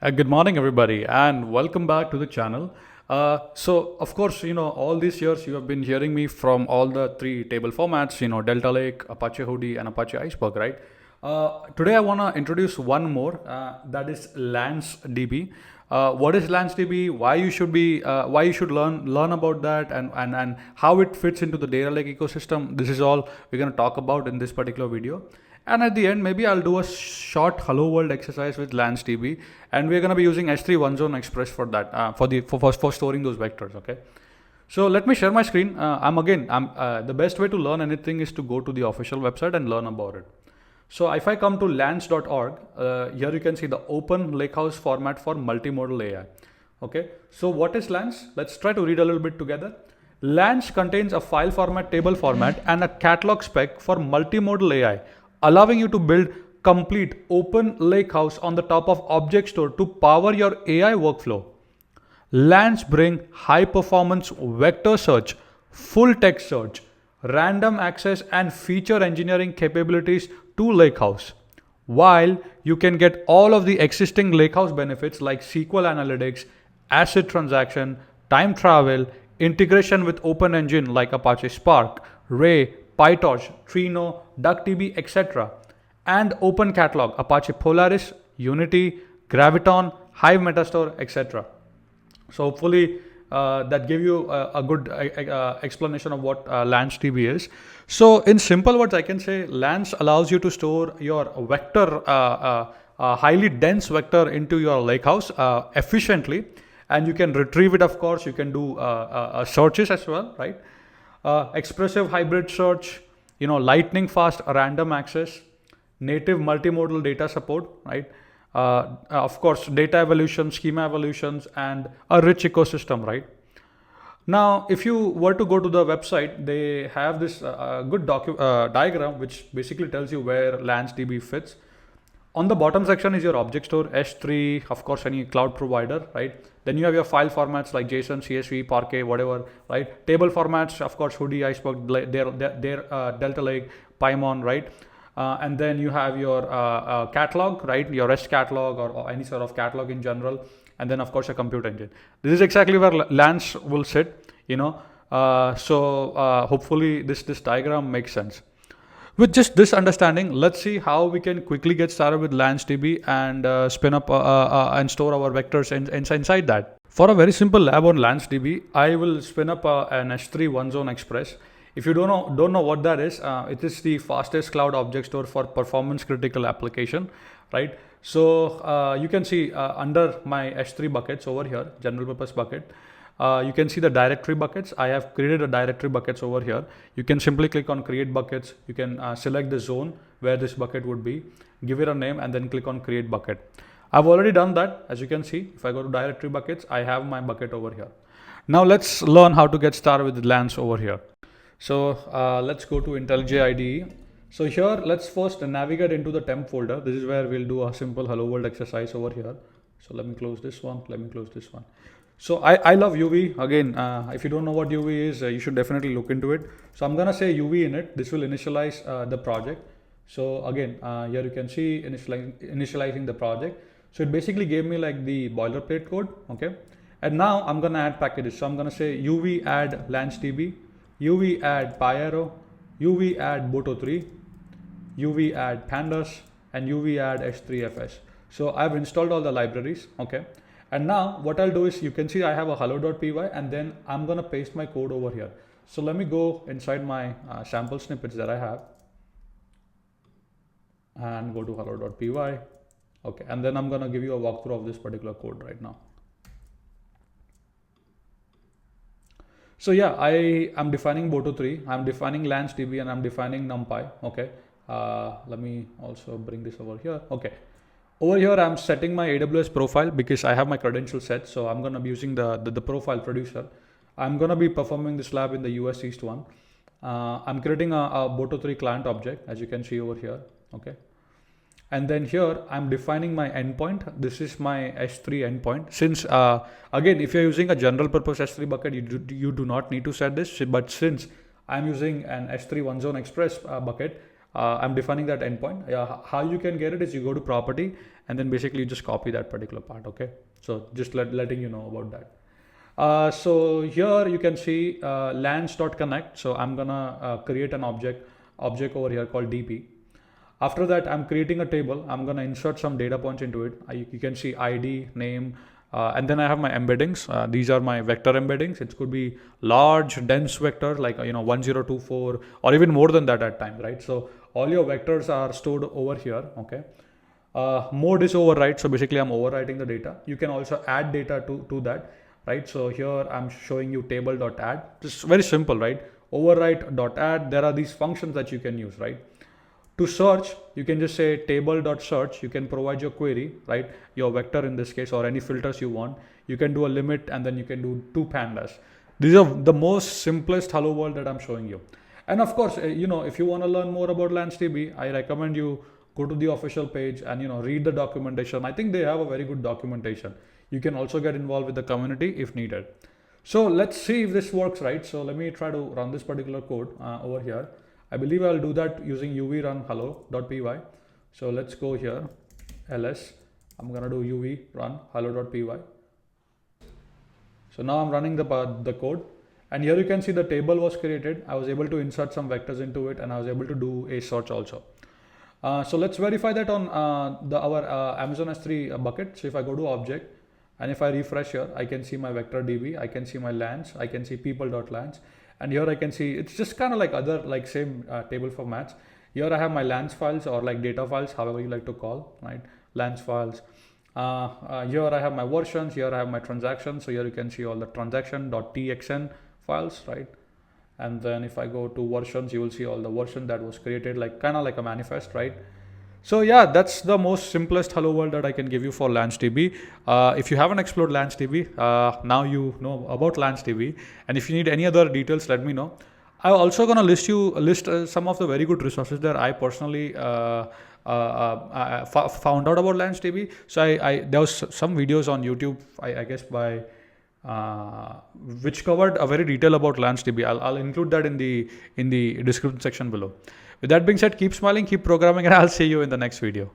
Good morning, everybody, and welcome back to the channel. Of course, all these years you have been hearing me from all the three table formats, Delta Lake, Apache Hudi, and Apache Iceberg, right? Today, I want to introduce one more, that is LanceDB. What is LanceDB? Why you should learn about that, and how it fits into the data lake ecosystem. This is all we're going to talk about in this particular video. And at the end, maybe I'll do a short hello world exercise with LanceDB, and we're going to be using S3 one zone express for that, for storing those vectors. Okay. So let me share my screen. The best way to learn anything is to go to the official website and learn about it. So if I come to lance.org, here you can see the open Lakehouse format for multimodal AI. Okay. So what is Lance? Let's try to read a little bit together. Lance contains a file format, table format, and a catalog spec for multimodal AI, allowing you to build complete open lakehouse on the top of object store to power your AI workflow. Lance bring high performance vector search, full text search, random access and feature engineering capabilities to Lakehouse. While you can get all of the existing Lakehouse benefits like SQL analytics, ACID transaction, time travel, integration with open engine like Apache Spark, Ray, PyTorch, Trino, DuckDB, etc. And open catalog, Apache Polaris, Unity, Graviton, Hive Metastore, etc. So hopefully that gave you a good explanation of what LanceDB is. So in simple words, I can say Lance allows you to store your vector, highly dense vector into your lakehouse efficiently, and you can retrieve it. Of course, you can do searches as well, right? Expressive hybrid search, lightning fast random access, native multimodal data support, right? Of course, data evolution, schema evolutions, and a rich ecosystem, right? Now, if you were to go to the website, they have this good diagram which basically tells you where LanceDB fits. On the bottom section is your object store, S3, of course, any cloud provider, right? Then you have your file formats like JSON, CSV, Parquet, whatever, right? Table formats, of course, Hudi, Iceberg, their Delta Lake, Pymon, right? And then you have your catalog, right? Your REST catalog or any sort of catalog in general. And then, of course, a compute engine. This is exactly where Lance will sit, hopefully this diagram makes sense. With just this understanding, let's see how we can quickly get started with LanceDB and spin up and store our vectors inside that. For a very simple lab on LanceDB, I will spin up an S3 one zone express. If you don't know what that is, it is the fastest cloud object store for performance critical application, right? So you can see under my S3 buckets over here, general purpose bucket, you can see the directory buckets. I have created a directory buckets over here. You can simply click on create buckets. You can select the zone where this bucket would be, give it a name, and then click on create bucket. I've already done that. As you can see, if I go to directory buckets, I have my bucket over here. Now let's learn how to get started with Lance over here. So let's go to IntelliJ IDE. So here, let's first navigate into the temp folder. This is where we'll do a simple hello world exercise over here. So let me close this one. Let me close this one. So I love UV. Again, if you don't know what UV is, you should definitely look into it. So I'm gonna say UV in it. This will initialize the project. So again, here you can see initializing the project. So it basically gave me like the boilerplate code. Okay. And now I'm gonna add packages. So I'm gonna say UV add LanceDB, UV add PyArrow, UV add Boto3, UV add pandas, and UV add S3FS. So I've installed all the libraries. Okay. And now what I'll do is, you can see I have a hello.py, and then I'm going to paste my code over here. So let me go inside my sample snippets that I have and go to hello.py. Okay. And then I'm going to give you a walkthrough of this particular code right now. So yeah, I am defining Boto3, I'm defining LanceDB, and I'm defining NumPy. Okay. Let me also bring this over here. Okay. Over here, I'm setting my AWS profile because I have my credentials set. So I'm going to be using the profile producer. I'm going to be performing this lab in the US East one. I'm creating a Boto3 client object, as you can see over here. Okay. And then here, I'm defining my endpoint. This is my S3 endpoint. Since, again, if you're using a general purpose S3 bucket, you do not need to set this. But since I'm using an S3 one zone express bucket, I'm defining that endpoint. How you can get it is you go to property and then basically you just copy that particular part. Okay, so just letting you know about that. So here you can see lance.connect. So I'm gonna create an object over here called DP. After that, I'm creating a table. I'm gonna insert some data points into it. You can see ID, name, and then I have my embeddings. These are my vector embeddings. It could be large, dense vector like 1024 or even more than that at times, right? So all your vectors are stored over here. Okay. Mode is override. So basically, I'm overwriting the data. You can also add data to that, right? So here I'm showing you table.add. It's very simple, right? Overwrite.add. There are these functions that you can use, right? To search, you can just say table.search. You can provide your query, right? Your vector in this case, or any filters you want. You can do a limit, and then you can do 2 pandas. These are the most simplest hello world that I'm showing you. And of course, if you want to learn more about LanceDB, I recommend you go to the official page and read the documentation. I think they have a very good documentation. You can also get involved with the community if needed. So let's see if this works, right? So let me try to run this particular code over here. I believe I'll do that using uv run hello.py. So let's go here, ls. I'm gonna do uv run hello.py. So now I'm running the code, and here you can see the table was created. I was able to insert some vectors into it, and I was able to do a search also. So let's verify that on our Amazon S3 bucket. So if I go to object, and if I refresh here, I can see my vector DB, I can see my Lance, I can see people.lance. And here I can see it's just kind of like other same table formats. Here I have my Lance files, or like data files, however you like to call, right? Lance files. Here I have my versions. Here I have my transactions. So here you can see all the transaction.txn files, right? And then if I go to versions, you will see all the version that was created, kind of like a manifest, right? So yeah, that's the most simplest hello world that I can give you for LanceDB. If you haven't explored LanceDB, now you know about LanceDB. And if you need any other details, let me know. I'm also gonna list some of the very good resources that I personally found out about LanceDB. So there was some videos on YouTube, I guess by which covered a very detail about LanceDB. I'll include that in the description section below. With that being said, keep smiling, keep programming, and I'll see you in the next video.